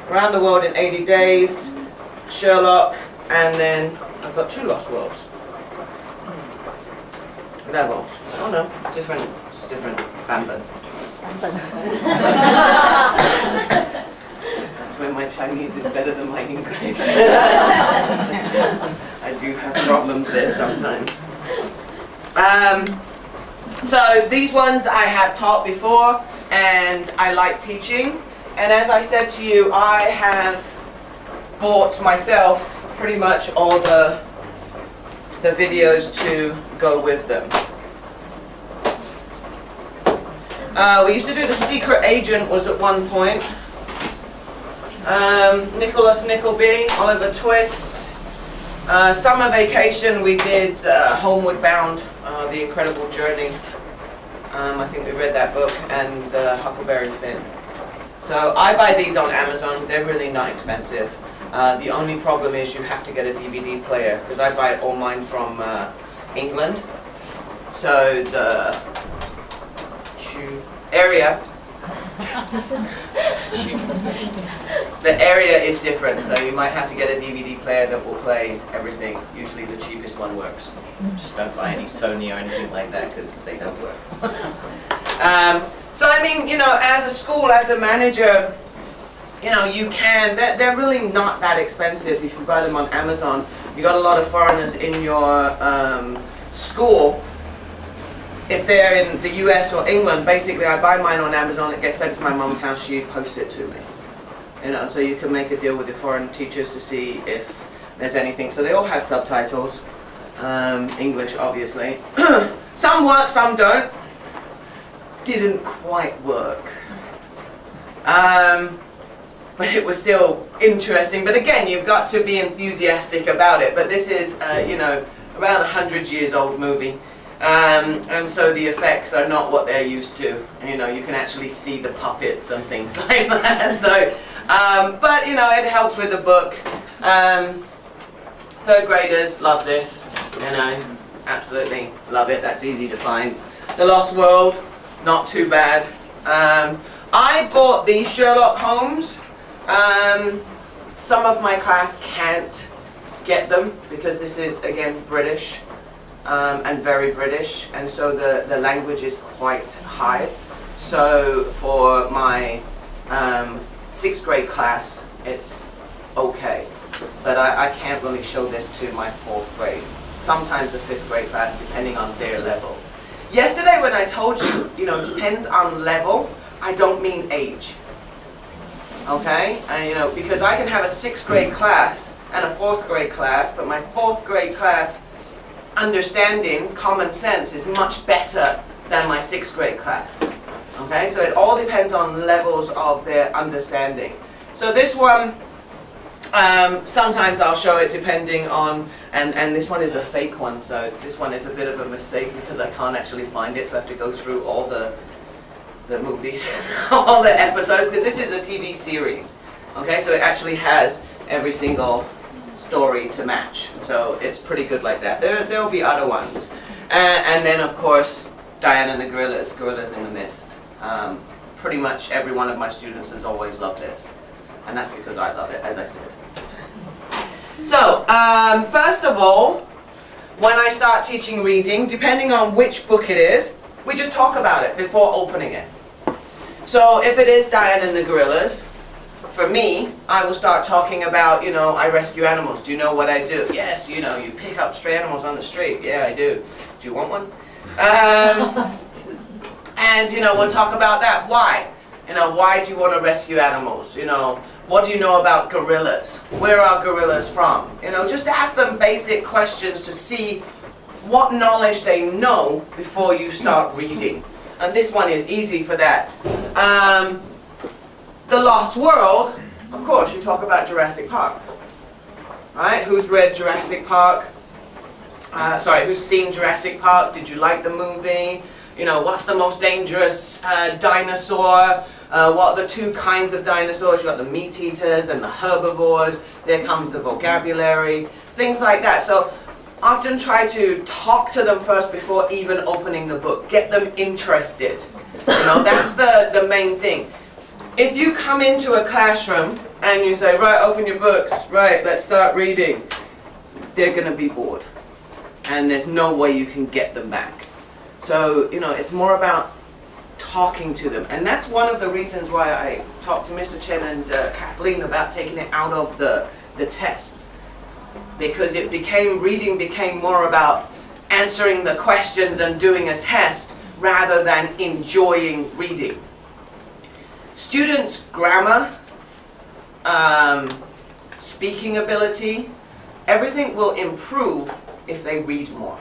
Around the World in 80 Days, Sherlock, and then I've got 2 Lost Worlds. Levels. Oh no, different, just different Bamban. That's when my Chinese is better than my English. I do have problems there sometimes. So these ones I have taught before, and I like teaching. And as I said to you, I have bought myself pretty much all the videos to go with them. We used to do The Secret Agent was at one point. Nicholas Nickleby, Oliver Twist. Summer Vacation we did Homeward Bound, The Incredible Journey. I think we read that book, and Huckleberry Finn. So I buy these on Amazon. They're really not expensive. The only problem is you have to get a DVD player, because I buy all mine from England. So the area is different, so you might have to get a DVD player that will play everything. Usually the cheapest one works. Just don't buy any Sony or anything like that, because they don't work. So I mean, you know, as a school, as a manager, you know, you can, they're really not that expensive if you buy them on Amazon. You got a lot of foreigners in your school. If they're in the US or England, basically I buy mine on Amazon, it gets sent to my mom's house, she posts it to me. You know, so you can make a deal with your foreign teachers to see if there's anything. So they all have subtitles, English obviously. Some work, some don't. Didn't quite work. But it was still interesting. But again, you've got to be enthusiastic about it. But this is, you know, around 100 years old movie. And so the effects are not what they're used to. You know, you can actually see the puppets and things like that. So, but you know, it helps with the book. 3rd graders love this. You know, absolutely love it. That's easy to find. The Lost World, not too bad. I bought the Sherlock Holmes. Some of my class can't get them because this is again British. And very British, and so the language is quite high. So for my 6th grade class, it's okay. But I can't really show this to my 4th grade. Sometimes a 5th grade class, depending on their level. Yesterday when I told you, you know, depends on level, I don't mean age. Okay? You know, because I can have a 6th grade class and a 4th grade class, but my 4th grade class understanding, common sense is much better than my 6th grade class. Okay, so it all depends on levels of their understanding. So this one, sometimes I'll show it depending on, and this one is a fake one, so this one is a bit of a mistake because I can't actually find it, so I have to go through all the movies, all the episodes, because this is a TV series. Okay, so it actually has every single story to match, so it's pretty good like that. There will be other ones, and then of course Diana and the Gorillas, Gorillas in the Mist. Pretty much every one of my students has always loved this, and that's because I love it, as I said. So first of all, when I start teaching reading, depending on which book it is, we just talk about it before opening it. So if it is Diana and the Gorillas, for me, I will start talking about, you know, I rescue animals. Do you know what I do? Yes, you know, you pick up stray animals on the street. Yeah, I do. Do you want one? And, you know, we'll talk about that. Why? You know, why do you want to rescue animals? You know, what do you know about gorillas? Where are gorillas from? You know, just ask them basic questions to see what knowledge they know before you start reading. And this one is easy for that. The Lost World, of course, you talk about Jurassic Park. Right? Who's read Jurassic Park? Sorry, who's seen Jurassic Park? Did you like the movie? You know, what's the most dangerous dinosaur? What are the 2 kinds of dinosaurs? You've got the meat eaters and the herbivores. There comes the vocabulary. Things like that. So often try to talk to them first before even opening the book. Get them interested. You know, that's the main thing. If you come into a classroom and you say, right, open your books, right, let's start reading, they're going to be bored. And there's no way you can get them back. So, you know, it's more about talking to them. And that's one of the reasons why I talked to Mr. Chen and Kathleen about taking it out of the test. Because it became, reading became more about answering the questions and doing a test rather than enjoying reading. Students' grammar, speaking ability, everything will improve if they read more.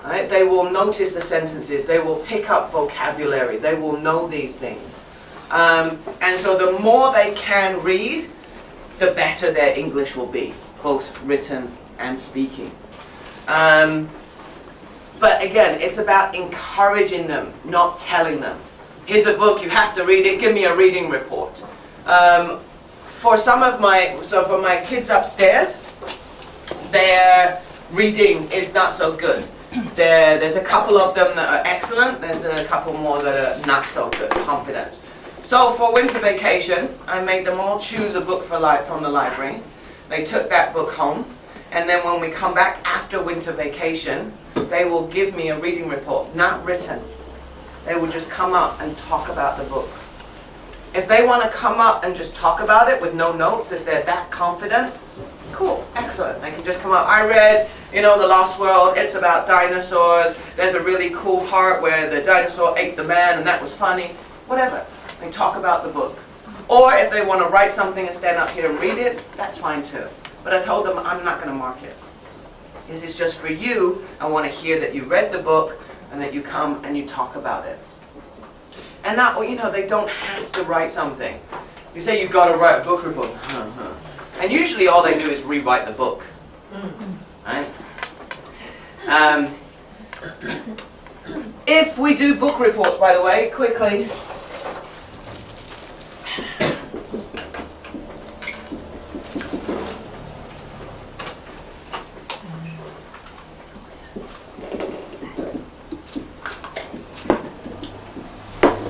Right? They will notice the sentences, they will pick up vocabulary, they will know these things. And so the more they can read, the better their English will be, both written and speaking. But again, it's about encouraging them, not telling them. Here's a book, you have to read it, give me a reading report. For some of for my kids upstairs, their reading is not so good. There's a couple of them that are excellent, there's a couple more that are not so good, confident. So for winter vacation, I made them all choose a book from the library. They took that book home, and then when we come back after winter vacation, they will give me a reading report, not written. They will just come up and talk about the book. If they want to come up and just talk about it with no notes, if they're that confident, cool, excellent. They can just come up. I read, you know, The Lost World. It's about dinosaurs. There's a really cool part where the dinosaur ate the man and that was funny. Whatever. They talk about the book. Or if they want to write something and stand up here and read it, that's fine too. But I told them I'm not going to mark it. This is just for you. I want to hear that you read the book and that you come and you talk about it. And that, you know, they don't have to write something. You say you've got to write a book report. And usually all they do is rewrite the book. Right? If we do book reports, by the way, quickly.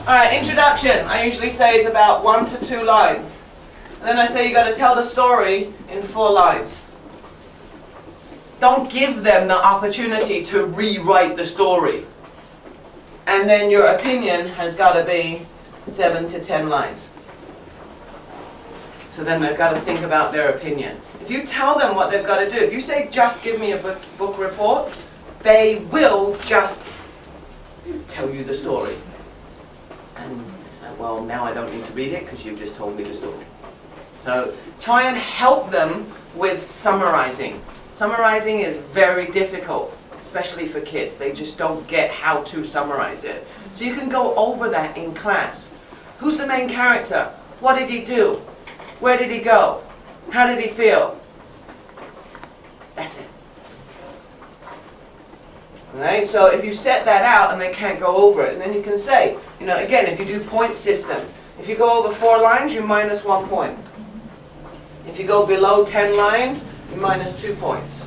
Alright, introduction. I usually say is about 1 to 2 lines. And then I say you got to tell the story in 4 lines. Don't give them the opportunity to rewrite the story. And then your opinion has got to be 7 to 10 lines. So then they've got to think about their opinion. If you tell them what they've got to do, if you say just give me a book report, they will just tell you the story. And well, now I don't need to read it because you've just told me the story. So try and help them with summarizing. Summarizing is very difficult, especially for kids. They just don't get how to summarize it. So you can go over that in class. Who's the main character? What did he do? Where did he go? How did he feel? That's it. Right? So if you set that out and they can't go over it, and then you can say, you know, again, if you do point system, if you go over 4 lines, you minus 1 point. If you go below 10 lines, you minus 2 points.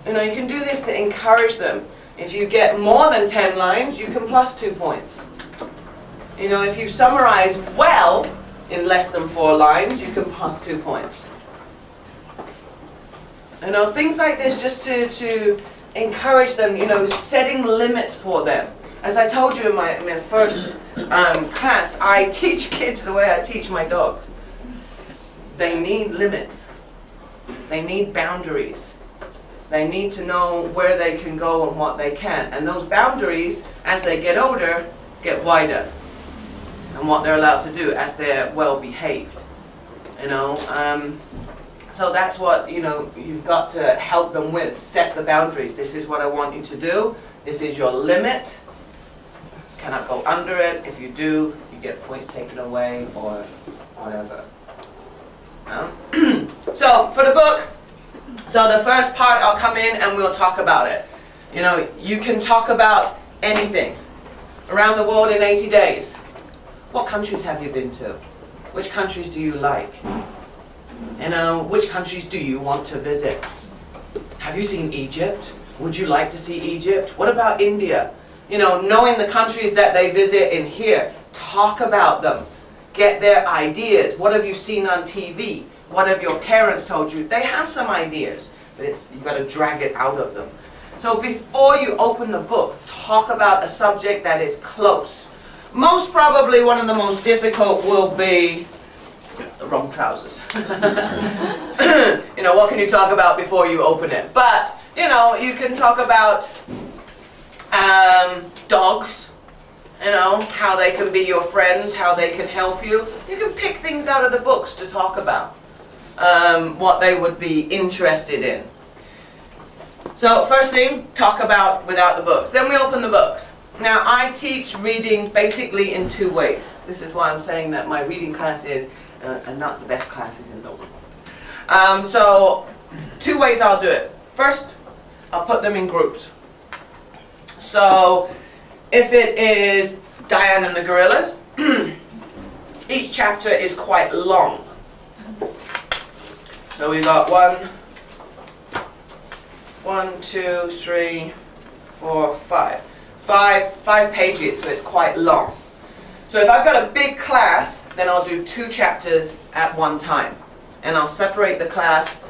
You know, you can do this to encourage them. If you get more than 10 lines, you can plus 2 points. You know, if you summarize well in less than 4 lines, you can plus 2 points. You know, things like this just to encourage them, you know, setting limits for them. As I told you in my first class, I teach kids the way I teach my dogs. They need limits. They need boundaries. They need to know where they can go and what they can't. And those boundaries, as they get older, get wider. And what they're allowed to do as they're well behaved. You know, so that's what, you know, you've got to help them with. Set the boundaries. This is what I want you to do. This is your limit. You cannot go under it. If you do, you get points taken away or whatever. So, for the book, so the first part I'll come in and we'll talk about it. You know, you can talk about anything. Around the world in 80 days. What countries have you been to? Which countries do you like? You know, which countries do you want to visit? Have you seen Egypt? Would you like to see Egypt? What about India? You know, knowing the countries that they visit in here. Talk about them. Get their ideas. What have you seen on TV? What have your parents told you? They have some ideas, but you've got to drag it out of them. So before you open the book, talk about a subject that is close. Most probably one of the most difficult will be the wrong trousers. You know, what can you talk about before you open it? But, you know, you can talk about dogs, you know, how they can be your friends, how they can help you. You can pick things out of the books to talk about, what they would be interested in. So first thing, talk about without the books. Then we open the books. Now I teach reading basically in two ways. This is why I'm saying that my reading classes are not the best classes in the world. So two ways I'll do it. First, I'll put them in groups. So if it is Diane and the Gorillas, each chapter is quite long. So we got 1, 2, 3, 4, 5. Five pages, so it's quite long. So if I've got a big class, then I'll do 2 chapters at one time. And I'll separate the class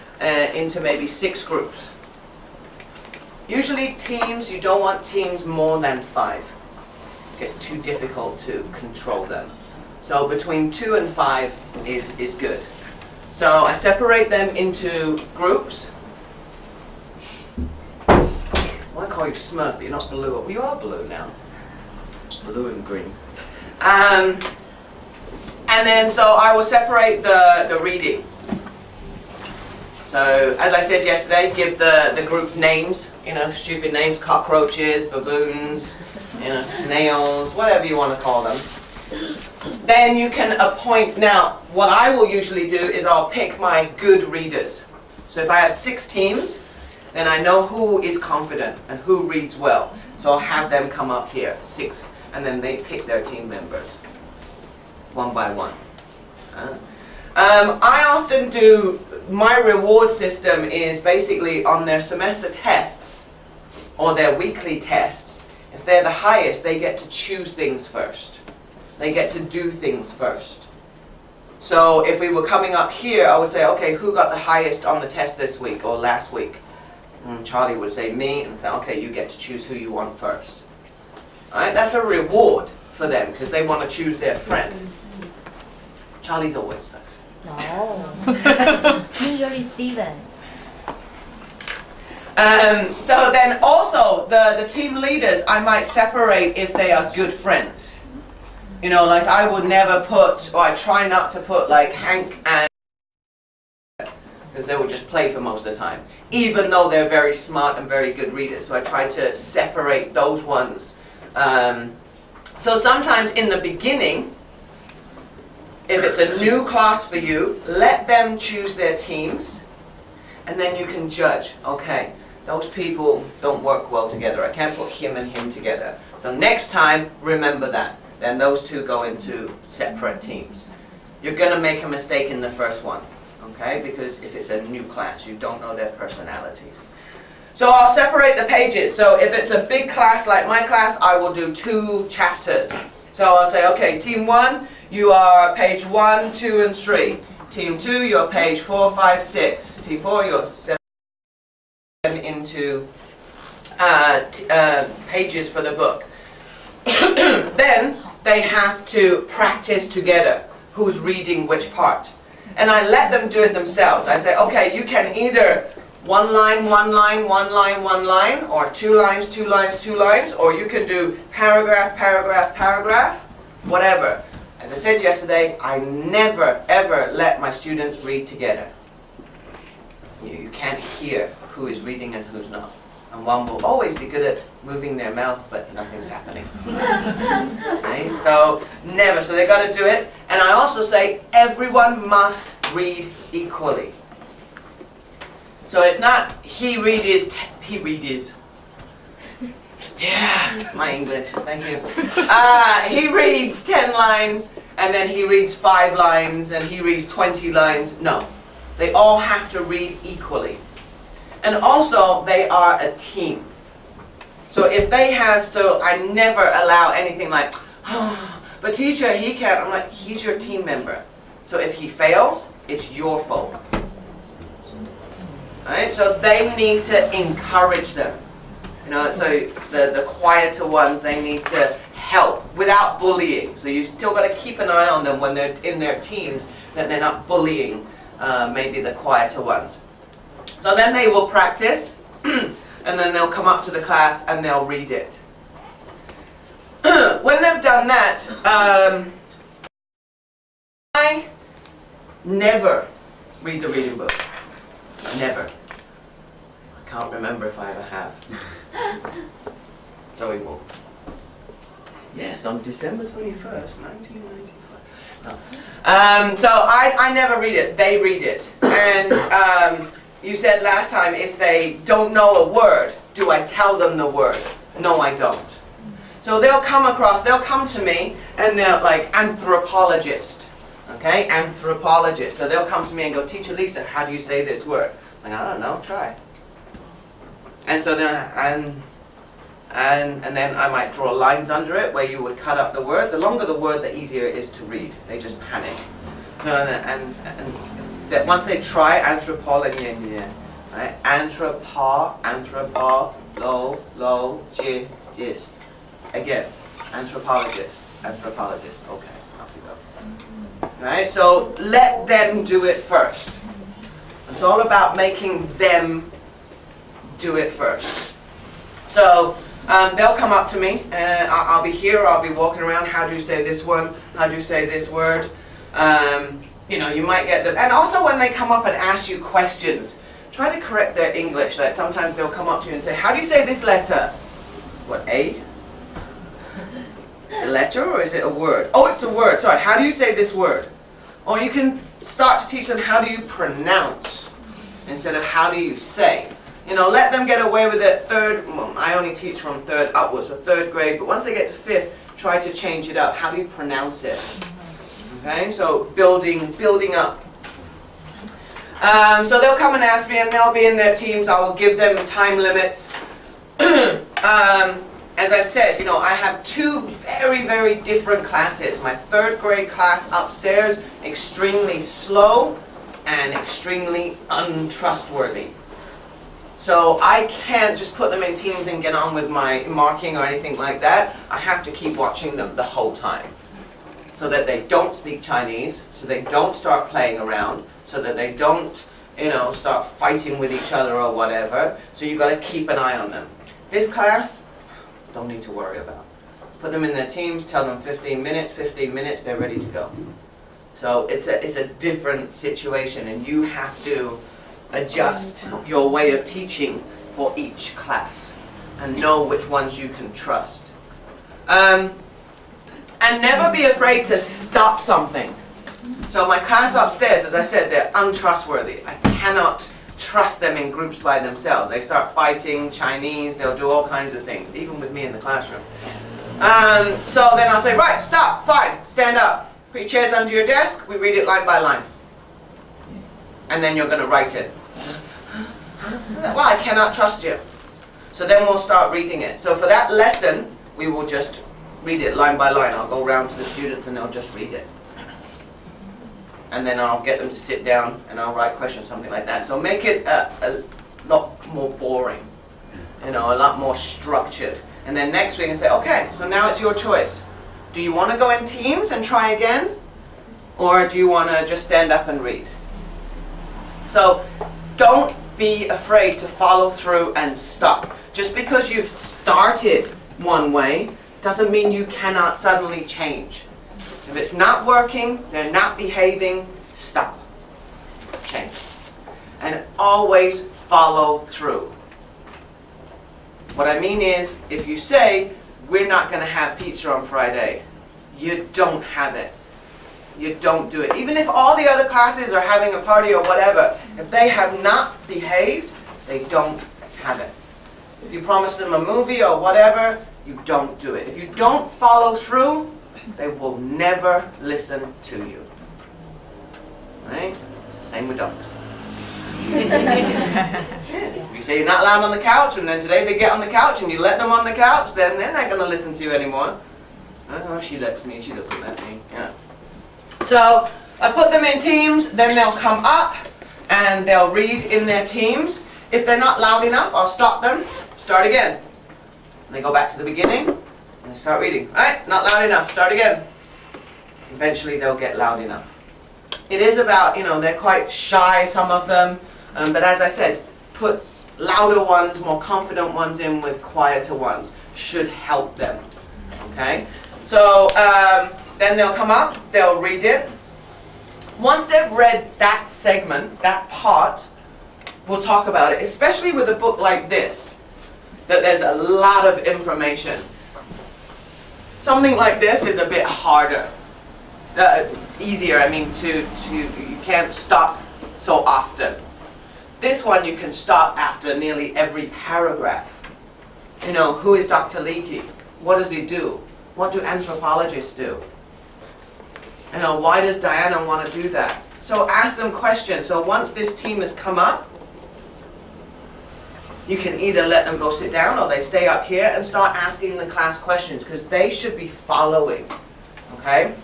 into maybe 6 groups. Usually teams, you don't want teams more than 5. It gets too difficult to control them. So between 2 and 5 is good. So I separate them into groups. I want to call you Smurf, but you're not blue. Well, you are blue now. Blue and green. And then, so I will separate the reading. So, as I said yesterday, give the groups names. You know, stupid names, cockroaches, baboons, you know, snails, whatever you want to call them. Then you can appoint, now, what I will usually do is I'll pick my good readers. So if I have 6 teams, then I know who is confident and who reads well. So I'll have them come up here, 6, and then they pick their team members, one by one. I often do, my reward system is basically on their semester tests or their weekly tests. If they're the highest, they get to choose things first. They get to do things first. So if we were coming up here, I would say, okay, who got the highest on the test this week or last week? And Charlie would say me, and say, okay, you get to choose who you want first. Alright, that's a reward for them, because they want to choose their friend. Charlie's always first. No. Usually Steven. So then also, the team leaders, I might separate if they are good friends. You know, like I would never put, or I try not to put like Hank and, because they would just play for most of the time, even though they're very smart and very good readers. So I try to separate those ones. So sometimes in the beginning, if it's a new class for you, let them choose their teams, and then you can judge, okay, those people don't work well together. I can't put him and him together. So next time, remember that. Then those two go into separate teams. You're going to make a mistake in the first one. Okay, because if it's a new class, you don't know their personalities. So I'll separate the pages. So if it's a big class like my class, I will do 2 chapters. So I'll say, okay, team 1, you are page 1, 2, and 3. Team 2, you're page 4, 5, 6. Team 4, you're 7 into pages for the book. Then they have to practice together who's reading which part. And I let them do it themselves. I say, okay, you can either 1 line, 1 line, 1 line, 1 line, or 2 lines, 2 lines, 2 lines, or you can do paragraph, paragraph, paragraph, whatever. As I said yesterday, I never, ever let my students read together. You can't hear who is reading and who's not. And one will always be good at moving their mouth, but nothing's happening. Right? So, never. So they've got to do it. And I also say, everyone must read equally. So it's not, he read his. Yeah, my English, thank you. He reads 10 lines, and then he reads 5 lines, and he reads 20 lines. No. They all have to read equally. And also, they are a team. So if they have, so I never allow anything like, oh, but teacher, he can't. I'm like, he's your team member. So if he fails, it's your fault. Right? So they need to encourage them. You know, so the quieter ones, they need to help without bullying. So you still got to keep an eye on them when they're in their teams, that they're not bullying maybe the quieter ones. So then they will practice, and then they'll come up to the class and they'll read it. When they've done that, I never read the reading book. Never. I can't remember if I ever have. Zoe will. Yes, on December 21st, 1995. No. So I never read it. They read it. And you said last time, if they don't know a word, do I tell them the word? No, I don't. So they'll come to me, and they're like, anthropologist. Okay, anthropologist. So they'll come to me and go, Teacher Lisa, how do you say this word? I'm like, I don't know, try. And so then, and then I might draw lines under it where you would cut up the word. The longer the word, the easier it is to read. They just panic. And that once they try anthropology, right? Anthropologist. Again, anthropologist. Okay, off you go. Right? So let them do it first. It's all about making them do it first. So they'll come up to me, and I'll be here, I'll be walking around, how do you say this one, how do you say this word, you know, you might get them, and also when they come up and ask you questions, try to correct their English. Like sometimes they'll come up to you and say, how do you say this letter? What, A? Is it a letter or is it a word? Oh, it's a word, sorry, how do you say this word? Or you can start to teach them how do you pronounce instead of how do you say. You know, let them get away with it. I only teach from 3rd upwards, so 3rd grade, but once they get to 5th, try to change it up. How do you pronounce it? Okay, so building up. So they'll come and ask me, and they'll be in their teams. I will give them time limits. As I've said, you know, I have 2 very, very different classes. My 3rd grade class upstairs, extremely slow and extremely untrustworthy. So I can't just put them in teams and get on with my marking or anything like that. I have to keep watching them the whole time, so that they don't speak Chinese, so they don't start playing around, so that they don't, you know, start fighting with each other or whatever. So you've got to keep an eye on them. This class, don't need to worry about. Put them in their teams, tell them 15 minutes, they're ready to go. So it's a different situation, and you have to adjust your way of teaching for each class and know which ones you can trust. And never be afraid to stop something. So my class upstairs, as I said, they're untrustworthy. I cannot trust them in groups by themselves. They start fighting Chinese, they'll do all kinds of things, even with me in the classroom. So then I'll say, right, stop, fine, stand up. Put your chairs under your desk, we read it line by line. And then you're going to write it. Well, I cannot trust you. So then we'll start reading it. So for that lesson, we will just read it line by line. I'll go around to the students and they'll just read it. And then I'll get them to sit down and I'll write questions, something like that. So make it a lot more boring, you know, a lot more structured. And then next week I say, okay, so now it's your choice. Do you want to go in teams and try again? Or do you want to just stand up and read? So don't be afraid to follow through and stop. Just because you've started one way doesn't mean you cannot suddenly change. If it's not working, they're not behaving, stop. Change. And always follow through. What I mean is, if you say, we're not going to have pizza on Friday, you don't have it. You don't do it. Even if all the other classes are having a party or whatever, if they have not behaved, they don't have it. If you promise them a movie or whatever, you don't do it. If you don't follow through, they will never listen to you. Right? It's the same with dogs. You say you're not allowed on the couch, and then today they get on the couch and you let them on the couch, then they're not going to listen to you anymore. Oh, she lets me, she doesn't let me. Yeah. So I put them in teams, then they'll come up and they'll read in their teams. If they're not loud enough, I'll stop them, start again. And they go back to the beginning and they start reading. Alright, not loud enough, start again. Eventually they'll get loud enough. It is about, you know, they're quite shy, some of them, but as I said, put louder ones, more confident ones in with quieter ones. Should help them. Okay? So then they'll come up, they'll read it. Once they've read that segment, that part, we'll talk about it, especially with a book like this, that there's a lot of information. Something like this is a bit harder. Easier, I mean, you can't stop so often. This one you can stop after nearly every paragraph. You know, who is Dr. Leakey? What does he do? What do anthropologists do? You know, why does Diana want to do that? So ask them questions. So once this team has come up, you can either let them go sit down or they stay up here and start asking the class questions because they should be following. Okay?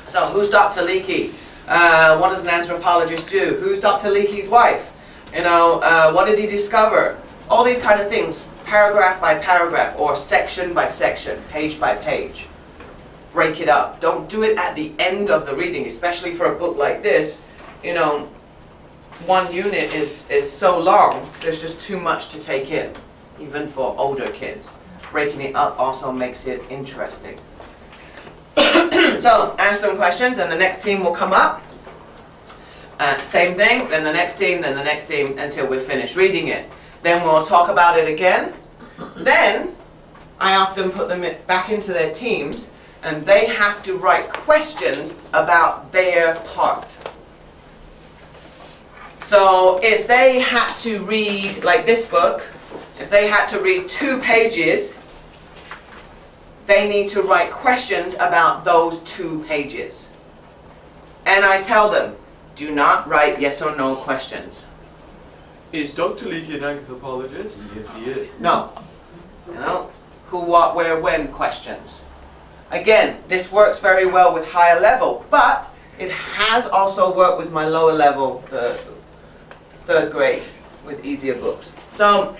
So who's Dr. Leakey? What does an anthropologist do? Who's Dr. Leakey's wife? You know, what did he discover? All these kind of things, paragraph by paragraph or section by section, page by page. Break it up. Don't do it at the end of the reading, especially for a book like this. You know, one unit is so long, there's just too much to take in, even for older kids. Breaking it up also makes it interesting. So, ask them questions, and the next team will come up. Same thing, then the next team, then the next team, until we're finished reading it. Then we'll talk about it again. Then, I often put them back into their teams, and they have to write questions about their part. So, if they had to read, like this book, if they had to read 2 pages, they need to write questions about those 2 pages. And I tell them, do not write yes or no questions. Is Dr. Leakey an anthropologist? Yes, he is. No. You know, who, what, where, when questions. Again, this works very well with higher level, but it has also worked with my lower level, 3rd grade, with easier books. So,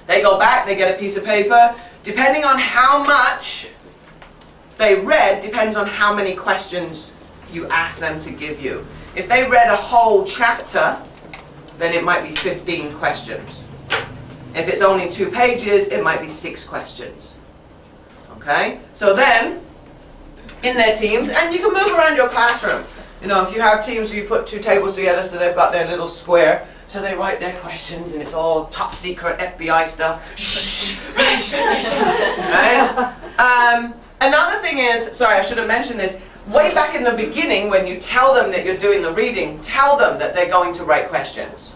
they go back, they get a piece of paper. Depending on how much they read, depends on how many questions you ask them to give you. If they read a whole chapter, then it might be 15 questions. If it's only 2 pages, it might be 6 questions. Okay? So then, in their teams, and you can move around your classroom. You know, if you have teams where you put 2 tables together so they've got their little square, so they write their questions and it's all top secret FBI stuff. Right? Another thing is, sorry, I should have mentioned this, way back in the beginning when you tell them that you're doing the reading, tell them that they're going to write questions.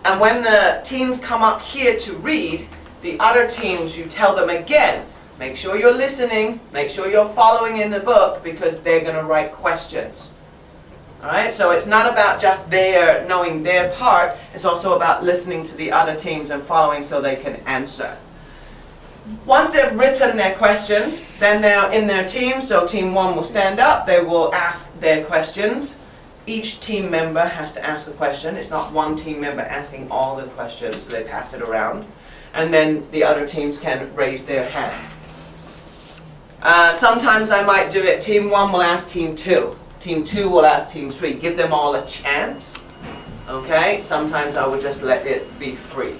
And when the teams come up here to read, the other teams, you tell them again, make sure you're listening, make sure you're following in the book because they're going to write questions. Alright, so it's not about just knowing their part, it's also about listening to the other teams and following so they can answer. Once they've written their questions, then they're in their team, so team 1 will stand up, they will ask their questions. Each team member has to ask a question, it's not one team member asking all the questions, so they pass it around. And then the other teams can raise their hand. Sometimes I might do it, team 1 will ask team 2. Team 2 will ask team 3. Give them all a chance. Okay? Sometimes I would just let it be free.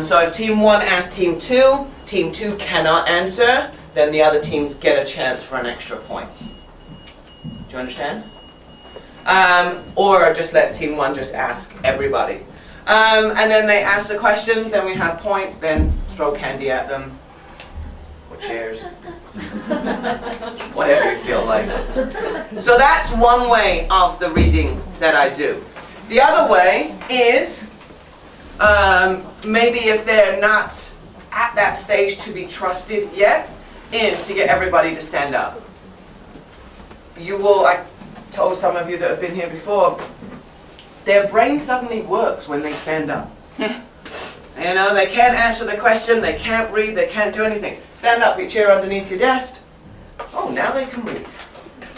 So if team 1 asks team 2 cannot answer, then the other teams get a chance for an extra point. Do you understand? Or just let team 1 just ask everybody. And then they ask the questions, then we have points, then throw candy at them. Or chairs. Whatever you feel like. So that's one way of the reading that I do. The other way is, maybe if they're not at that stage to be trusted yet, is to get everybody to stand up. You will, I told some of you that have been here before, their brain suddenly works when they stand up. You know, they can't answer the question, they can't read, they can't do anything. Stand up, your chair underneath your desk. Oh, now they can read.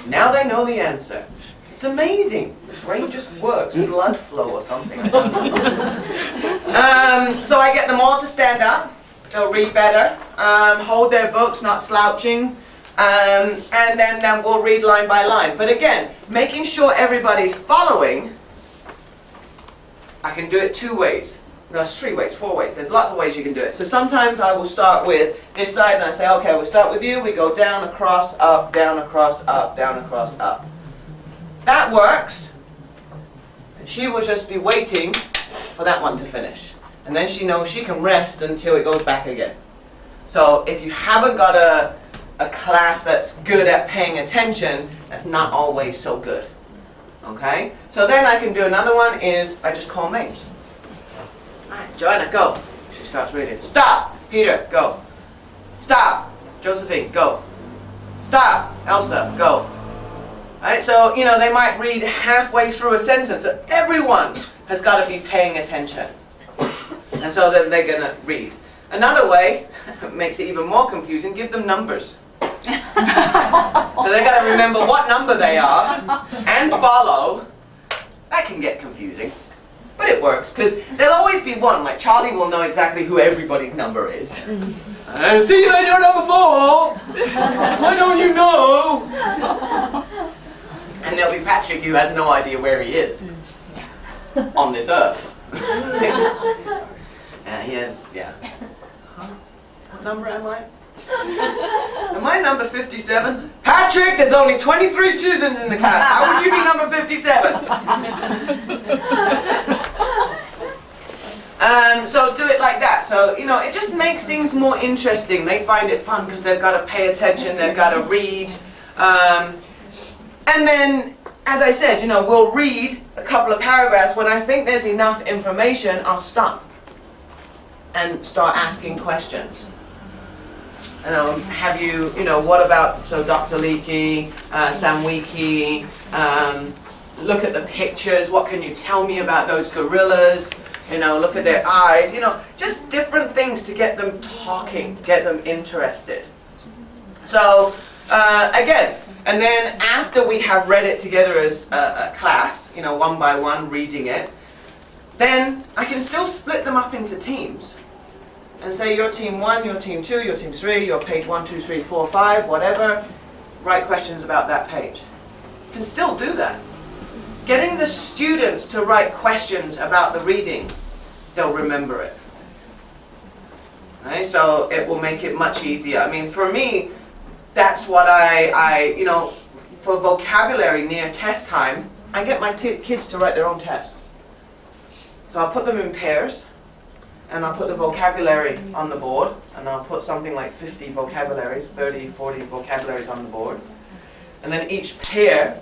Now they know the answer. It's amazing. The brain just works. Blood flow or something. I don't know. So I get them all to stand up. They'll read better. Hold their books, not slouching. And then we'll read line by line. But again, making sure everybody's following, I can do it 2 ways. No, 3 ways, 4 ways. There's lots of ways you can do it. So sometimes I will start with this side and I say, okay, we'll start with you. We go down, across, up, down, across, up, down, across, up. That works. And she will just be waiting for that one to finish. And then she knows she can rest until it goes back again. So if you haven't got a class that's good at paying attention, that's not always so good. Okay? So then I can do another one is I just call names. Alright, Joanna, go. She starts reading. Stop! Peter, go. Stop! Josephine, go. Stop! Elsa, go. Alright, so, you know, they might read halfway through a sentence. So everyone has got to be paying attention. And so then they're going to read. Another way, makes it even more confusing, give them numbers. So they've got to remember what number they are and follow. That can get confusing. But it works, because there'll always be one. Like Charlie will know exactly who everybody's number is. Steve, I know number 4! Why don't you know? And there'll be Patrick who has no idea where he is on this earth. He has, yeah. Huh? What number am I? Am I number 57? Patrick, there's only 23 Susans in the class. How would you be number 57? So do it like that. So, you know, it just makes things more interesting. They find it fun because they've got to pay attention, they've got to read. And then, as I said, you know, we'll read a couple of paragraphs. When I think there's enough information, I'll stop and start asking questions. Have you, you know, what about, so Dr. Leakey, Sam Weekey, look at the pictures, what can you tell me about those gorillas, you know, look at their eyes, you know, just different things to get them talking, get them interested. So, again, and then after we have read it together as a class, you know, one by one, reading it, then I can still split them up into teams. And say you're team 1, you're team 2, you're team 3, you're page 1, 2, 3, 4, 5, whatever. Write questions about that page. You can still do that. Getting the students to write questions about the reading, they'll remember it. Right? So it will make it much easier. I mean, for me, that's what you know, for vocabulary near test time, I get my kids to write their own tests. So I'll put them in pairs. And I'll put the vocabulary on the board, and I'll put something like 50 vocabularies, 30, 40 vocabularies on the board. And then each pair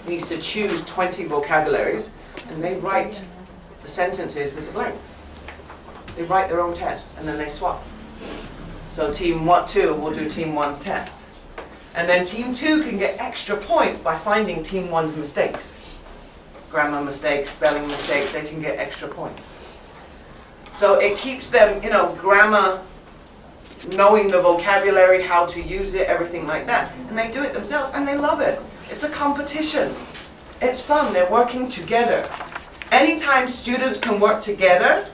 needs to choose 20 vocabularies, and they write the sentences with the blanks. They write their own tests, and then they swap. So team 2 will do team 1's test. And then team 2 can get extra points by finding team 1's mistakes. Grammar mistakes, spelling mistakes, they can get extra points. So it keeps them, you know, grammar, knowing the vocabulary, how to use it, everything like that. And they do it themselves, and they love it. It's a competition. It's fun. They're working together. Anytime students can work together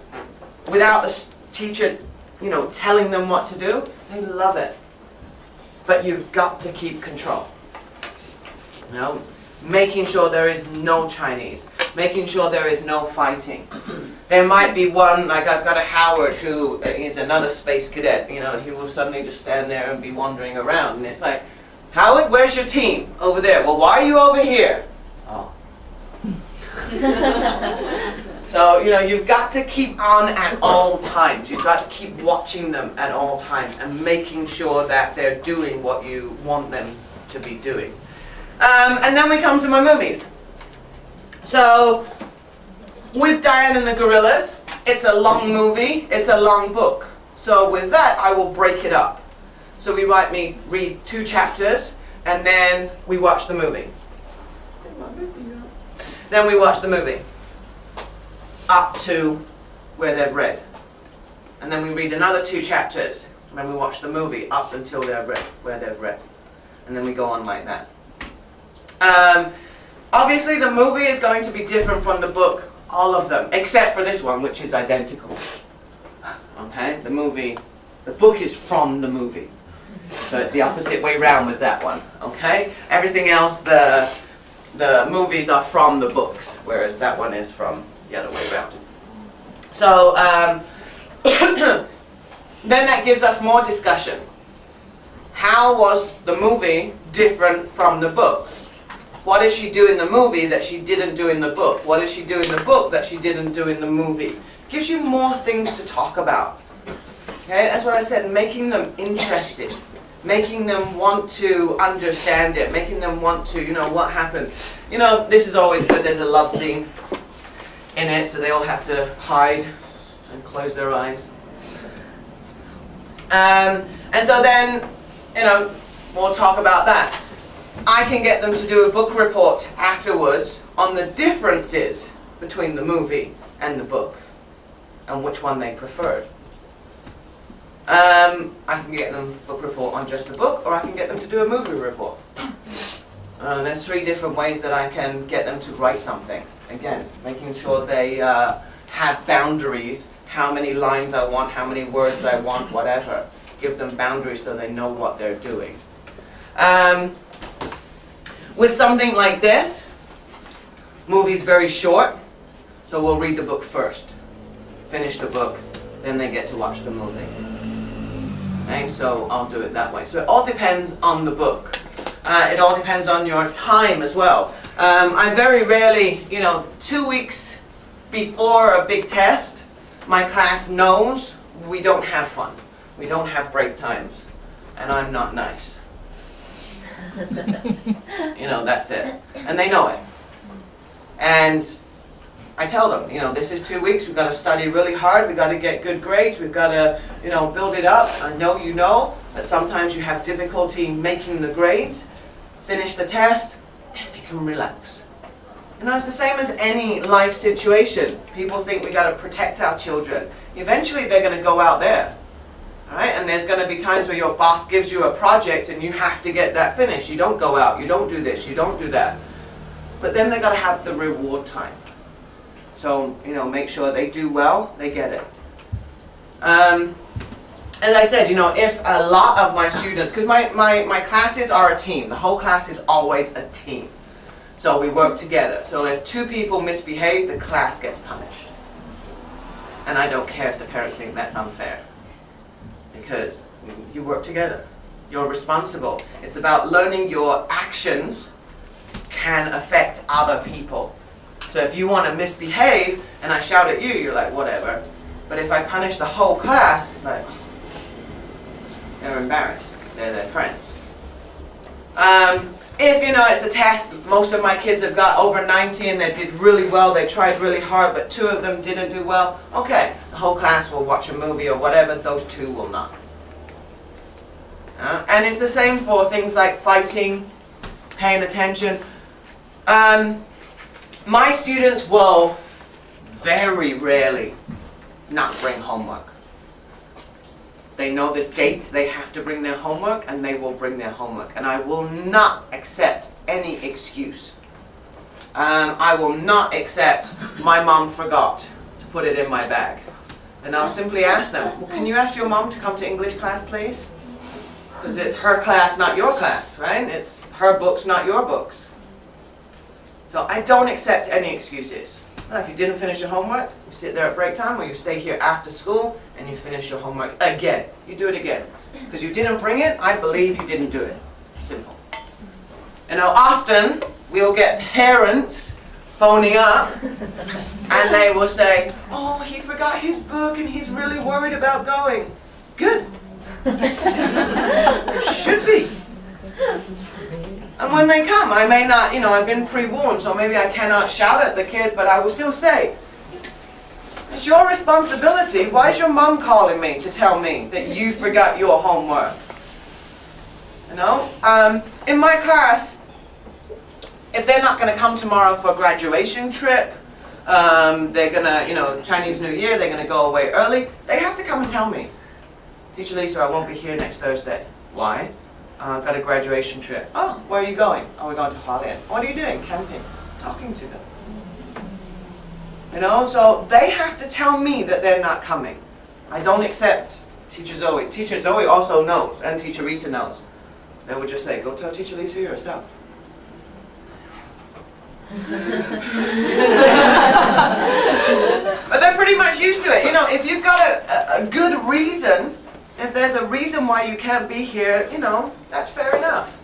without the teacher, you know, telling them what to do, they love it. But you've got to keep control. You know, making sure there is no Chinese. Making sure there is no fighting. There might be one, like I've got a Howard who is another space cadet, you know, he will suddenly just stand there and be wandering around. And it's like, Howard, where's your team? Over there. Well, why are you over here? Oh. So, you know, you've got to keep on at all times. You've got to keep watching them at all times and making sure that they're doing what you want them to be doing. And then we come to my movies. So, with Diane and the Gorillas, it's a long movie, it's a long book. So with that, I will break it up. So we might read 2 chapters, and then we watch the movie. Then we watch the movie, up to where they've read. And then we read another 2 chapters, And then we watch the movie up until they're read, where they've read. And then we go on like that. Obviously the movie is going to be different from the book, all of them, except for this one, which is identical. Okay, the book is from the movie. So it's the opposite way round with that one, okay? Everything else, the movies are from the books, whereas that one is from the other way round. So, then that gives us more discussion. How was the movie different from the book? What did she do in the movie that she didn't do in the book? What did she do in the book that she didn't do in the movie? Gives you more things to talk about. Okay, that's what I said, making them interested. Making them want to understand it. Making them want to, you know, what happened. You know, this is always good. There's a love scene in it, so they all have to hide and close their eyes. And so then, you know, we'll talk about that. I can get them to do a book report afterwards on the differences between the movie and the book and which one they preferred. I can get them a book report on just the book, or I can get them to do a movie report. There's 3 different ways that I can get them to write something. Again, making sure they have boundaries, how many lines I want, how many words I want, whatever. Give them boundaries so they know what they're doing. With something like this, movie's very short, so we'll read the book first. Finish the book, then they get to watch the movie. Okay, so I'll do it that way. So it all depends on the book. It all depends on your time as well. I very rarely, you know, 2 weeks before a big test, my class knows we don't have fun. We don't have break times. And I'm not nice. You know, that's it. And they know it. And I tell them, you know, this is 2 weeks, we've got to study really hard, we've got to get good grades, we've got to, you know, build it up. I know you know, but sometimes you have difficulty making the grades. Finish the test, then we can relax. You know, it's the same as any life situation. People think we got to protect our children. Eventually they're going to go out there. Alright, and there's going to be times where your boss gives you a project and you have to get that finished. You don't go out, you don't do this, you don't do that. But then they got to have the reward time. So, you know, make sure they do well, they get it. As I said, you know, if a lot of my students, because my classes are a team. The whole class is always a team. So we work together. So if 2 people misbehave, the class gets punished. And I don't care if the parents think that's unfair. Because you work together. You're responsible. It's about learning your actions can affect other people. So if you want to misbehave and I shout at you, you're like, whatever. But if I punish the whole class, it's like, they're embarrassed. They're their friends. If, you know, it's a test, most of my kids have got over 90 and they did really well, they tried really hard, but 2 of them didn't do well, okay, the whole class will watch a movie or whatever, those 2 will not. And it's the same for things like fighting, paying attention. My students will very rarely not bring homework. They know the date they have to bring their homework and they will bring their homework. And I will not accept any excuse. I will not accept my mom forgot to put it in my bag. And I'll simply ask them, well, can you ask your mom to come to English class, please? Because it's her class, not your class, right? It's her books, not your books. So I don't accept any excuses. Well, if you didn't finish your homework, you sit there at break time or you stay here after school and you finish your homework again. You do it again. Because you didn't bring it, I believe you didn't do it. Simple. And now often we'll get parents phoning up and they will say, oh, he forgot his book and he's really worried about going. Good. Should be. And when they come, I may not, you know, I've been pre-warned, so maybe I cannot shout at the kid, but I will still say, it's your responsibility. Why is your mom calling me to tell me that you forgot your homework? You know? In my class, if they're not going to come tomorrow for a graduation trip, they're going to, you know, Chinese New Year, they're going to go away early, they have to come and tell me. Teacher Lisa, I won't be here next Thursday. Why? Got a graduation trip. Oh, where are you going? Oh, we're going to Holland. What are you doing? Camping. Talking to them. You know, so they have to tell me that they're not coming. I don't accept Teacher Zoe. Teacher Zoe also knows, and Teacher Rita knows. They would just say, go tell Teacher Lisa yourself. But they're pretty much used to it. You know, if you've got a good reason, if there's a reason why you can't be here, you know, that's fair enough.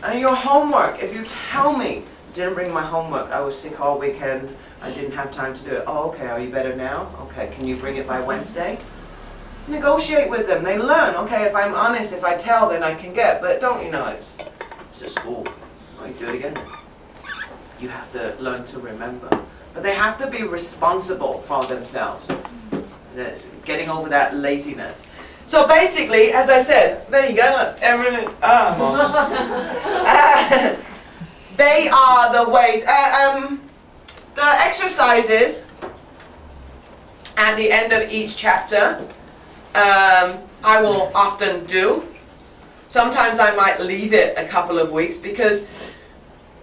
And your homework, if you tell me, didn't bring my homework, I was sick all weekend, I didn't have time to do it. Oh, okay, are you better now? Okay, can you bring it by Wednesday? Negotiate with them. They learn. Okay, if I'm honest, if I tell, then I can get. But don't, you know, it's a school. Oh, you do it again. You have to learn to remember. But they have to be responsible for themselves. It's getting over that laziness. So basically, as I said, there you go, look, 10 minutes. They are the ways. The exercises at the end of each chapter, I will often do. Sometimes I might leave it a couple of weeks because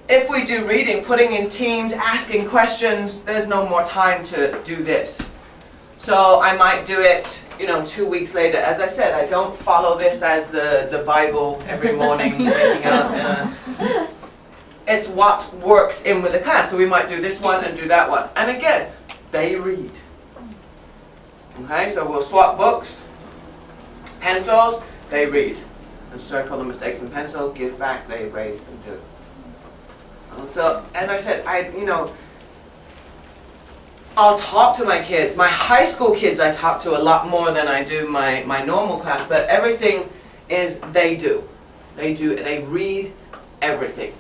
if we do reading, putting in teams, asking questions, there's no more time to do this. So I might do it, you know, 2 weeks later. As I said, I don't follow this as the Bible every morning. Waking up. It's what works in with the class. So we might do this one and do that one. And again, they read. Okay, so we'll swap books, pencils, they read. And circle the mistakes in pencil, give back, they erase and do. So, as I said, I'll talk to my kids. My high school kids I talk to a lot more than I do my normal class, but everything is they do. They read everything.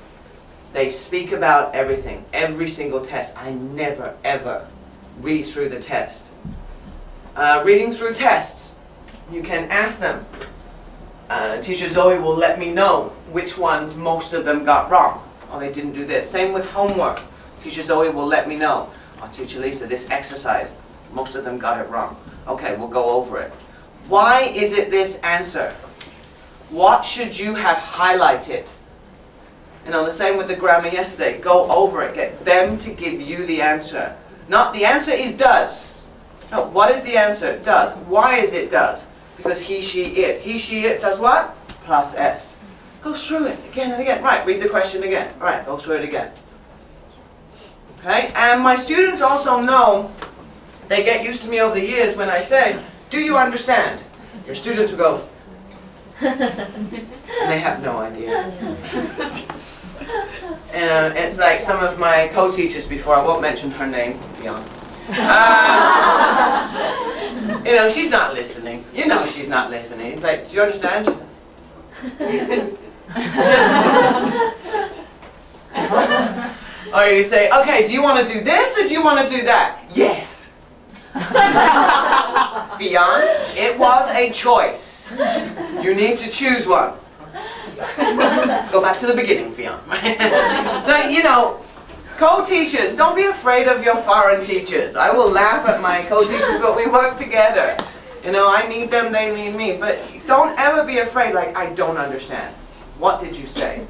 They speak about everything. Every single test. I never, ever read through the test. Reading through tests, you can ask them. Teacher Zoe will let me know which ones most of them got wrong. Oh, they didn't do this. Same with homework. Teacher Zoe will let me know. Oh, Teacher Lisa, this exercise, most of them got it wrong. Okay, we'll go over it. Why is it this answer? What should you have highlighted? You know, the same with the grammar yesterday. Go over it. Get them to give you the answer. Not the answer is does. No, what is the answer? Does. Why is it does? Because he, she, it. He, she, it does what? Plus S. Go through it again and again. Right, read the question again. Right, go through it again. Okay, and my students also know, they get used to me over the years when I say, do you understand? Your students will go, and they have no idea. And it's like some of my co-teachers before, I won't mention her name, Fiona. You know, she's not listening. You know she's not listening. It's like, do you understand? Or you say, okay, do you want to do this or do you want to do that? Yes. Fionn, it was a choice. You need to choose one. Let's go back to the beginning, Fionn. So, you know, co-teachers, don't be afraid of your foreign teachers. I will laugh at my co-teachers, but we work together. You know, I need them, they need me. But don't ever be afraid, like, I don't understand. What did you say?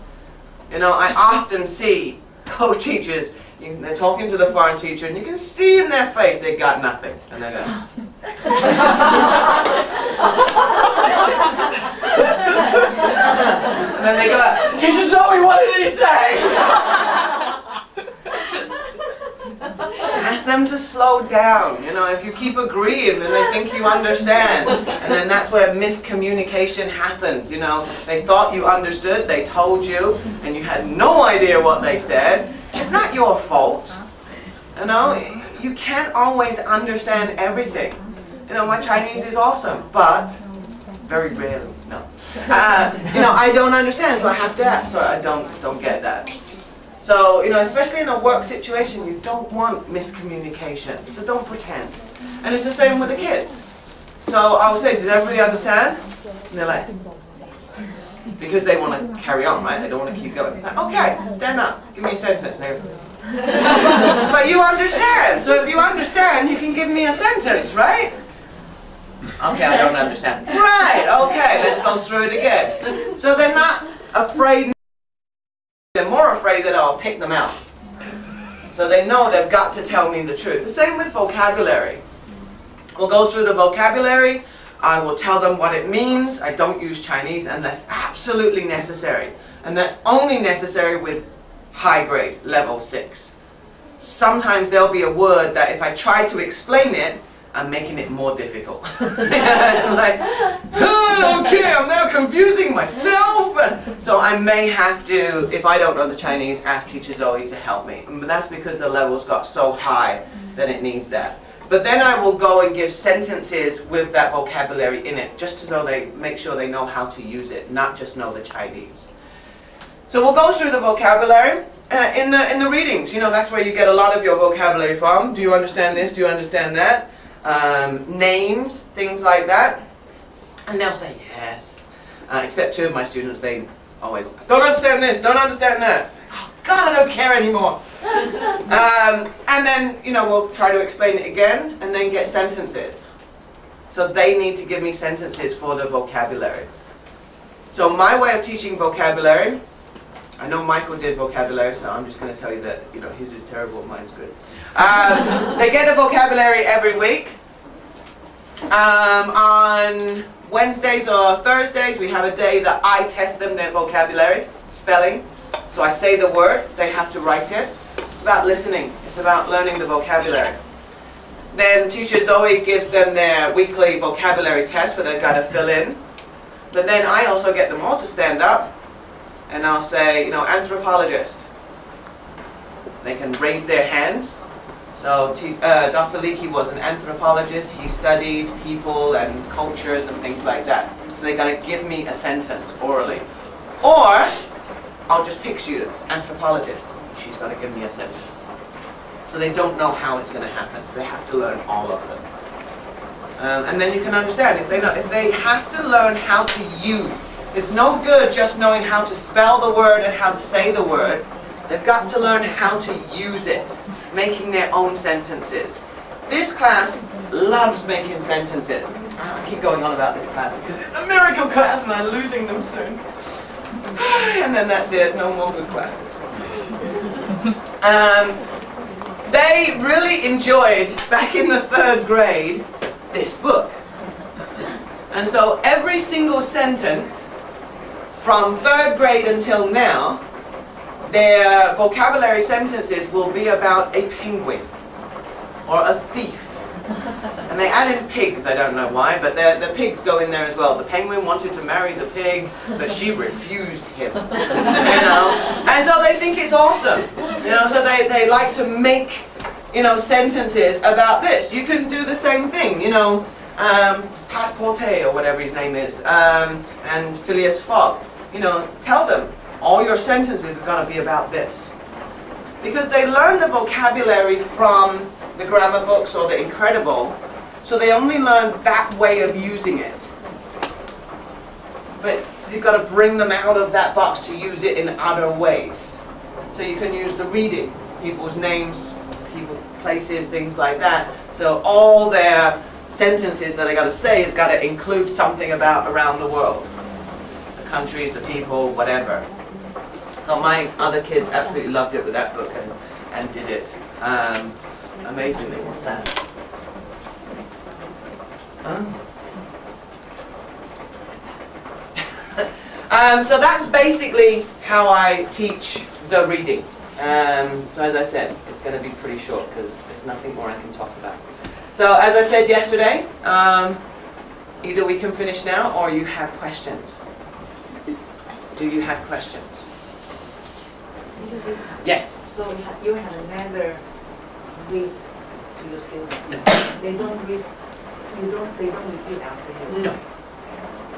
You know, I often see co-teachers, they're talking to the foreign teacher, and you can see in their face they got nothing. And they're going, and then they go, Teacher Zoe, what did he say? Ask them to slow down. You know, if you keep agreeing, then they think you understand. And then that's where miscommunication happens. You know, they thought you understood, they told you, and you had no idea what they said. It's not your fault. You know, you can't always understand everything. You know, my Chinese is awesome, but very rarely, no. You know, I don't understand, so I have to ask. Sorry, I don't get that. So, you know, especially in a work situation, you don't want miscommunication. So don't pretend. And it's the same with the kids. So I would say, does everybody understand? And they're like, because they want to carry on, right? They don't want to keep going. It's like, okay, stand up. Give me a sentence. But you understand. So if you understand, you can give me a sentence, right? Okay, I don't understand. Right, okay, let's go through it again. So they're not afraid, they're more afraid that I'll pick them out. So they know they've got to tell me the truth. The same with vocabulary. We'll go through the vocabulary. I will tell them what it means. I don't use Chinese unless absolutely necessary. And that's only necessary with high grade, level 6. Sometimes there'll be a word that if I try to explain it, I'm making it more difficult. Like, oh, okay, I'm now confusing myself. So I may have to, if I don't know the Chinese, ask teacher Zoe to help me. But that's because the levels got so high that it needs that. But then I will go and give sentences with that vocabulary in it, just to know make sure they know how to use it, not just know the Chinese. So we'll go through the vocabulary. In the readings, you know, that's where you get a lot of your vocabulary from. Do you understand this? Do you understand that? Names, things like that. And they'll say yes. Except 2 of my students, they always, don't understand this, don't understand that. Oh God, I don't care anymore. And then, you know, we'll try to explain it again and then get sentences. So they need to give me sentences for the vocabulary. So my way of teaching vocabulary, I know Michael did vocabulary, so I'm just going to tell you that, you know, his is terrible, mine's good. They get a vocabulary every week. On Wednesdays or Thursdays, we have a day that I test them their vocabulary, spelling. So I say the word, they have to write it. It's about listening. It's about learning the vocabulary. Then teacher Zoe gives them their weekly vocabulary test where they've got to fill in. But then I also get them all to stand up. And I'll say, you know, anthropologist. They can raise their hands. So Dr. Leakey was an anthropologist. He studied people and cultures and things like that. So they got to give me a sentence orally. Or I'll just pick students. Anthropologist. She's got to give me a sentence. So they don't know how it's going to happen. So they have to learn all of them. And then you can understand if they have to learn how to use. It's no good just knowing how to spell the word and how to say the word. They've got to learn how to use it, making their own sentences. This class loves making sentences. I keep going on about this class because it's a miracle class and I'm losing them soon. And then that's it, no more good classes. They really enjoyed, back in the 3rd grade, this book. And so every single sentence from 3rd grade until now, their vocabulary sentences will be about a penguin or a thief. And they add in pigs, I don't know why, but the pigs go in there as well. The penguin wanted to marry the pig, but she refused him. You know? And so they think it's awesome. You know, so they like to make, you know, sentences about this. You can do the same thing, you know, Passepartout or whatever his name is, and Phileas Fogg. You know, tell them all your sentences are going to be about this. Because they learn the vocabulary from the grammar books or the Incredible, so they only learn that way of using it. But you've got to bring them out of that box to use it in other ways. So you can use the reading, people's names, people, places, things like that. So all their sentences that I got to say has got to include something about around the world. The countries, the people, whatever. So my other kids absolutely loved it with that book and did it amazingly. What's that? So that's basically how I teach the reading. So as I said, it's going to be pretty short because there's nothing more I can talk about. So as I said yesterday, either we can finish now or you have questions. Do you have questions? Yes. So you have never read to your students? No. They don't read. They don't repeat after you. No.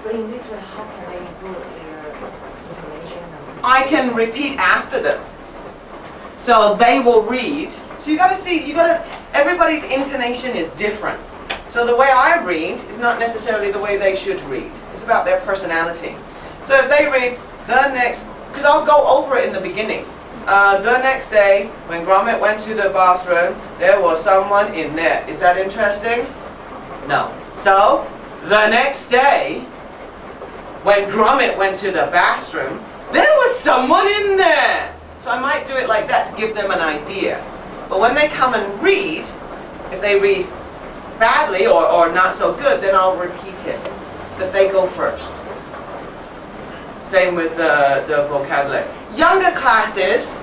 But in this way, how can they improve their intonation? I can repeat after them. So they will read. So you got to see. Everybody's intonation is different. So the way I read is not necessarily the way they should read. It's about their personality. So if they read the next, because I'll go over it in the beginning. The next day, when Gromit went to the bathroom, there was someone in there. Is that interesting? No. So, The next day, when Gromit went to the bathroom, there was someone in there. So I might do it like that to give them an idea. But when they come and read, if they read badly or not so good, then I'll repeat it. But they go first. Same with the vocabulary. Younger classes,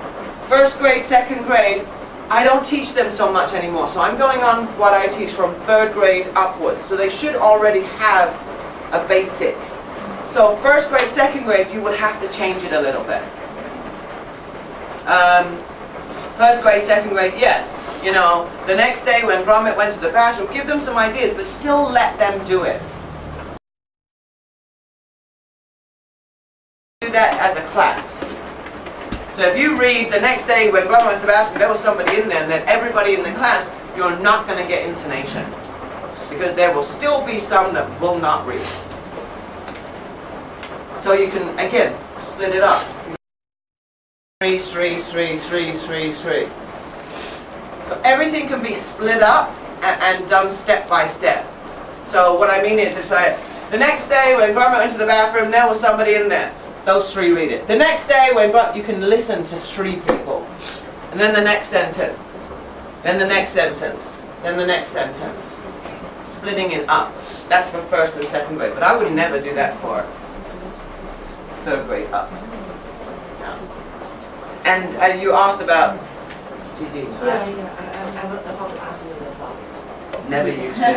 first grade, second grade, I don't teach them so much anymore. So I'm going on what I teach from third grade upwards. So they should already have a basic. So first grade, second grade, you would have to change it a little bit. First grade, second grade, yes. You know, the next day when Gromit went to the bathroom, give them some ideas, but still let them do it. Do that as a class. So if you read the next day when Gromit went to the bathroom, there was somebody in there, and then everybody in the class, you're not going to get intonation. Because there will still be some that will not read. So you can, again, split it up. 3, 3, 3, 3, 3, 3. So everything can be split up and done step by step. So what I mean is, it's like, the next day when Gromit went to the bathroom, there was somebody in there. Those 3 read it. The next day when you can listen to 3 people. And then the next sentence. Then the next sentence. Then the next sentence. Splitting it up. That's for first and second grade. But I would never do that for third grade up. And you asked about CDs, right? Yeah, I was about to ask you about. Never used it.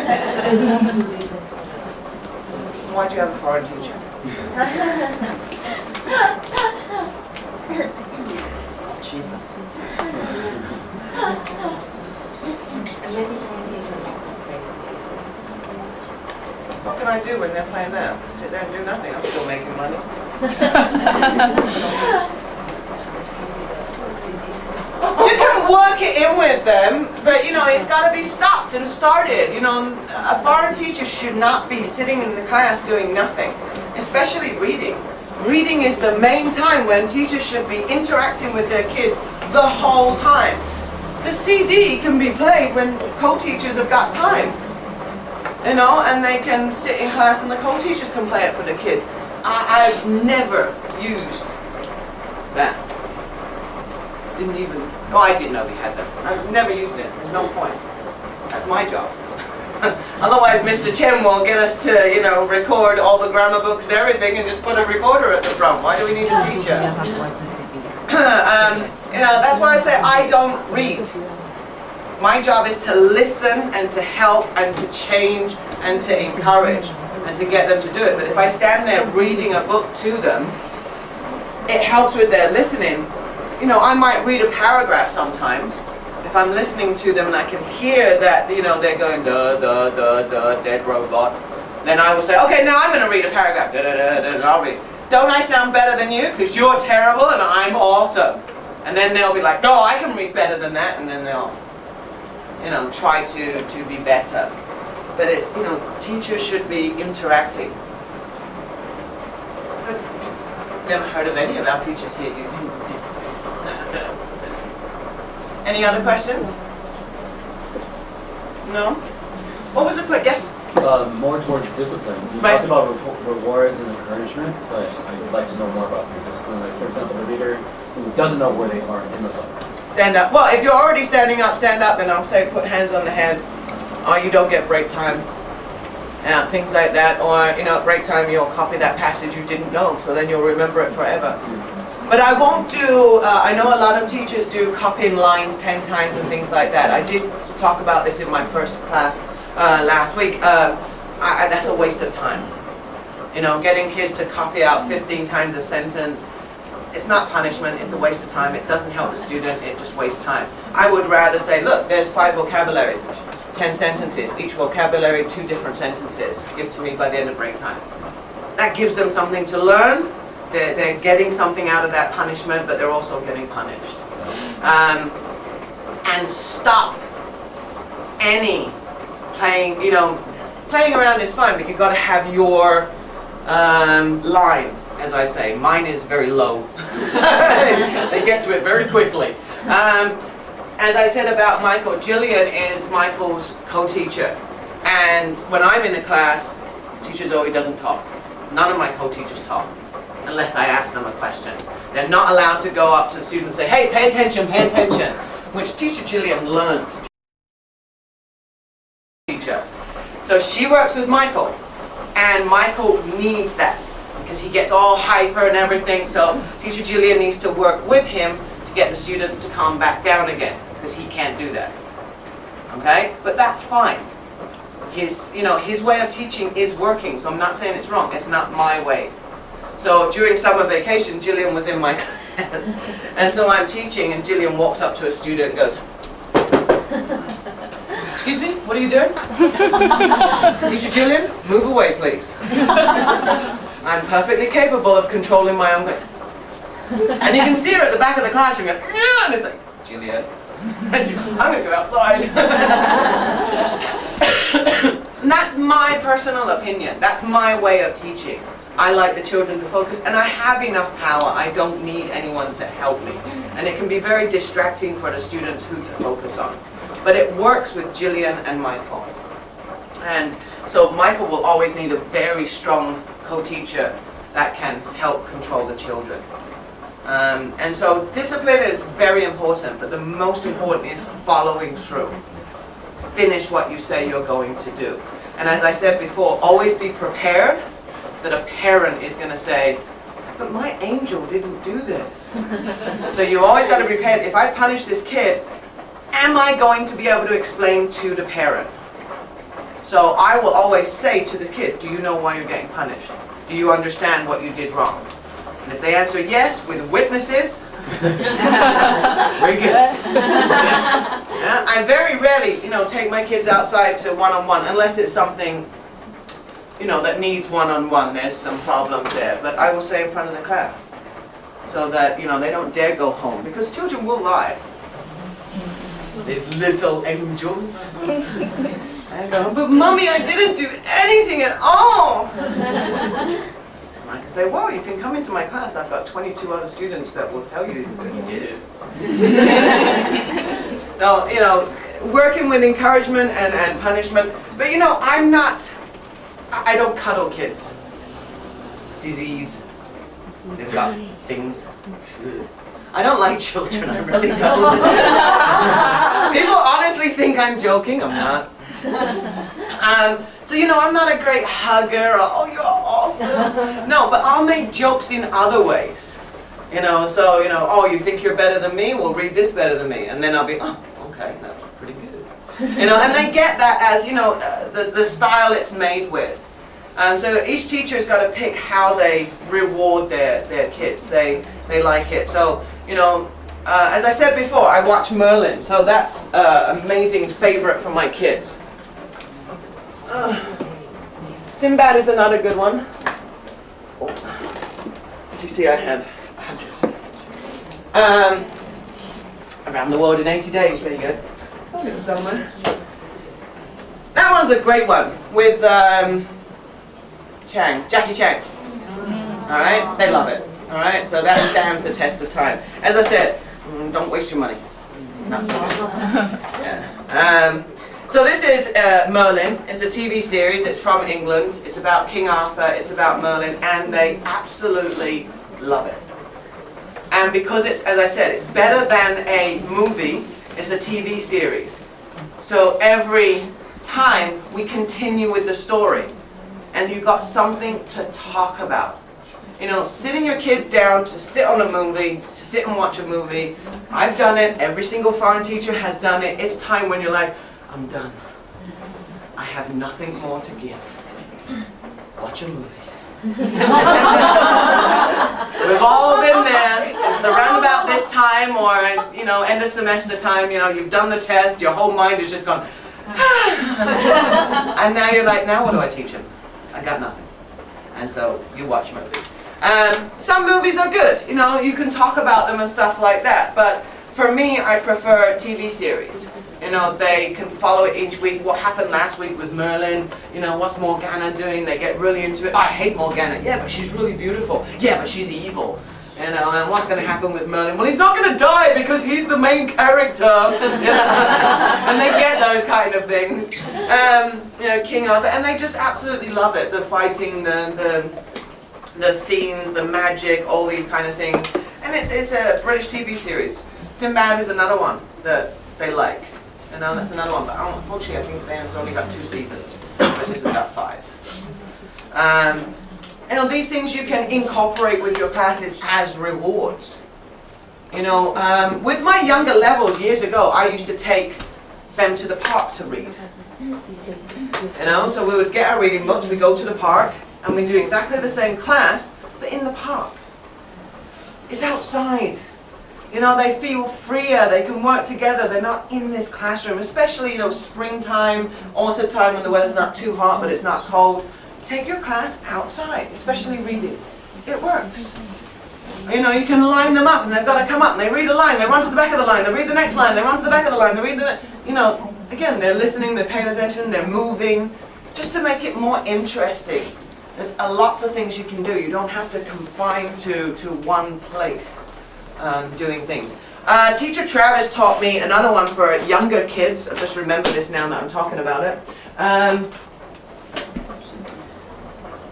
Why do you have a foreign teacher? Cheaper. What can I do when they're playing that? Sit there and do nothing. I'm still making money. You can work it in with them, but you know, it's got to be stopped and started. You know, a foreign teacher should not be sitting in the class doing nothing, especially reading. Reading is the main time when teachers should be interacting with their kids the whole time. The CD can be played when co-teachers have got time. You know, and they can sit in class and the co-teachers can play it for the kids. I've never used that. Didn't even, no, I didn't know we had them. I've never used it. There's no point. That's my job. Otherwise, Mr. Chen will get us to, you know, record all the grammar books and everything and just put a recorder at the front. Why do we need a teacher? You know, that's why I say I don't read. My job is to listen and to help and to change and to encourage and to get them to do it. But if I stand there reading a book to them, it helps with their listening. You know, I might read a paragraph sometimes. If I'm listening to them and I can hear that, you know, they're going, duh, duh, duh, duh, dead robot, then I will say, okay, now I'm going to read a paragraph, da, da, da, da, and I'll read. Don't I sound better than you? Because you're terrible and I'm awesome. And then they'll be like, no, I can read better than that. And then they'll, you know, try to be better. But it's, you know, teachers should be interacting. But never heard of any of our teachers here using discs. Any other questions? No? What was the quick? Yes? More towards discipline. You Right. talked about rewards and encouragement, but I'd like to know more about your discipline. Like, for example, the reader who doesn't know where they are in the book. Stand up. Well, if you're already standing up, stand up, then I'll say put hands on the head. Or you don't get break time. Things like that. Or, you know, at break time you'll copy that passage you didn't know, so then you'll remember it forever. But I won't do, I know a lot of teachers do copying lines 10 times and things like that. I did talk about this in my first class last week. That's a waste of time. You know, getting kids to copy out 15 times a sentence, it's not punishment, it's a waste of time. It doesn't help the student, it just wastes time. I would rather say, look, there's 5 vocabularies, 10 sentences, each vocabulary 2 different sentences. Give to me by the end of break time. That gives them something to learn. They're getting something out of that punishment, but they're also getting punished. And stop any playing, you know, playing around is fun, but you've got to have your line, as I say. Mine is very low. They get to it very quickly. As I said about Michael, Jillian is Michael's co-teacher. And when I'm in the class, co-teacher Zoe doesn't talk. None of my co-teachers talk unless I ask them a question. They're not allowed to go up to the student and say, hey, pay attention, which teacher Gillian learned. So she works with Michael, and Michael needs that because he gets all hyper and everything, so teacher Gillian needs to work with him to get the students to calm back down again, because he can't do that. Okay? But that's fine. His way of teaching is working, so I'm not saying it's wrong. It's not my way. So during summer vacation, Gillian was in my class, and so I'm teaching, and Gillian walks up to a student and goes, excuse me, what are you doing? Teacher Gillian, move away, please. I'm perfectly capable of controlling my own. And you can see her at the back of the classroom going, yeah, and it's like, Gillian, I'm going to go outside. And that's my personal opinion. That's my way of teaching. I like the children to focus, and I have enough power. I don't need anyone to help me. And it can be very distracting for the students who to focus on. But it works with Gillian and Michael. And so Michael will always need a very strong co-teacher that can help control the children. And so discipline is very important, but the most important is following through. Finish what you say you're going to do. And as I said before, always be prepared that a parent is going to say, but my angel didn't do this. So you always got to be prepared. If I punish this kid, am I going to be able to explain to the parent? So I will always say to the kid, do you know why you're getting punished? Do you understand what you did wrong? And if they answer yes, with witnesses, very good. Yeah, I very rarely, take my kids outside to one-on-one, unless it's something, that needs one-on-one. There's some problems there. But I will say in front of the class, so that, they don't dare go home. Because children will lie. These little angels. I go, but Mommy, I didn't do anything at all. And I can say, well, you can come into my class. I've got 22 other students that will tell you that you did it. So, working with encouragement and punishment. But, I don't cuddle kids. Disease. They've got things. I don't like children, I really don't. People honestly think I'm joking, I'm not. So I'm not a great hugger or, oh, you're awesome. No, but I'll make jokes in other ways. Oh, you think you're better than me? Well, read this better than me. And then I'll be, oh, okay, that was pretty good. And they get that as, the style it's made with. So each teacher's got to pick how they reward their kids. They like it. So, as I said before, I watch Merlin. So that's an amazing favorite for my kids. Sinbad is another good one. As you see, I have hundreds. Around the World in 80 Days. There you go. Oh, little someone. That one's a great one with Jackie Chan. Alright, they love it. Alright, so that stands the test of time. As I said, don't waste your money. Not so good. Yeah. So this is Merlin. It's a TV series. It's from England. It's about King Arthur. It's about Merlin, and they absolutely love it. And because it's, as I said, it's better than a movie, it's a TV series. So every time we continue with the story, and you've got something to talk about. Sitting your kids down to sit on a movie, to sit and watch a movie. I've done it. Every single foreign teacher has done it. It's time when you're like, I'm done. I have nothing more to give. Watch a movie. We've all been there. It's around about this time or, end of semester time, you've done the test, your whole mind is just gone, and now you're like, now what do I teach him? I got nothing. And so you watch movies. Some movies are good, you can talk about them and stuff like that, but for me, I prefer TV series. They can follow it each week. What happened last week with Merlin? What's Morgana doing? They get really into it. I hate Morgana. Yeah, but she's really beautiful. Yeah, but she's evil. And what's going to happen with Merlin? Well, he's not going to die because he's the main character. And they get those kind of things. you know, King Arthur, and they just absolutely love it. The fighting, the scenes, the magic, all these kind of things. And it's a British TV series. Sinbad is another one that they like. You know, that's another one. But unfortunately, I think they've only got 2 seasons. But this has got 5. You know, these things you can incorporate with your classes as rewards. You know, with my younger levels years ago, I used to take them to the park to read. You know, so we would get our reading books, we go to the park, and we do exactly the same class, but in the park. It's outside. You know, they feel freer, they can work together, they're not in this classroom, especially, you know, springtime, autumn time when the weather's not too hot but it's not cold. Take your class outside, especially reading. It works. You know, you can line them up and they've got to come up and they read a line, they run to the back of the line, they read the next line, they run to the back of the line, they read the, you know, again, they're listening, they're paying attention, they're moving, just to make it more interesting. There's lots of things you can do. You don't have to confine to one place doing things. Teacher Travis taught me another one for younger kids. I just remember this now that I'm talking about it.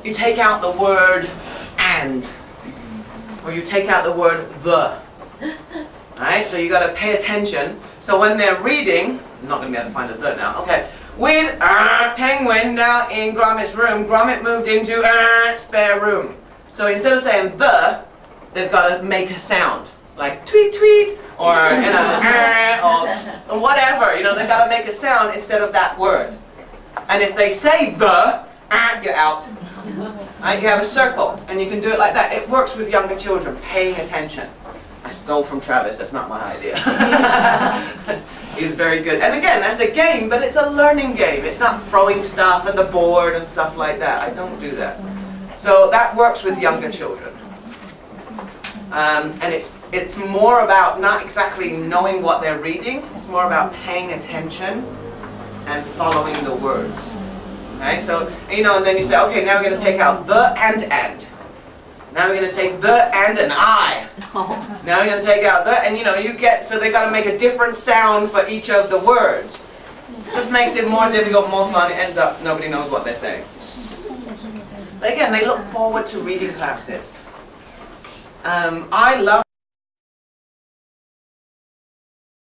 You take out the word and, or you take out the word the. Right? So you got to pay attention. So when they're reading, I'm not going to be able to find a the now. Okay. With Penguin now in Gromit's room, Gromit moved into spare room. So instead of saying the, they've got to make a sound. Like tweet tweet, or you know, or whatever. You know, they've got to make a sound instead of that word. And if they say the, you're out. Right? You have a circle, and you can do it like that. It works with younger children, paying attention. I stole from Travis, that's not my idea. He's very good. And again, that's a game, but it's a learning game. It's not throwing stuff at the board and stuff like that. I don't do that. So that works with younger children. And it's more about not exactly knowing what they're reading, it's more about paying attention and following the words. Okay, so, you know, and then you say, okay, now we're going to take out the and. Now we're going to take the and an I. Now we're going to take out the, and you know, you get, so they've got to make a different sound for each of the words. Just makes it more difficult, more fun, it ends up nobody knows what they're saying. But again, they look forward to reading classes. I love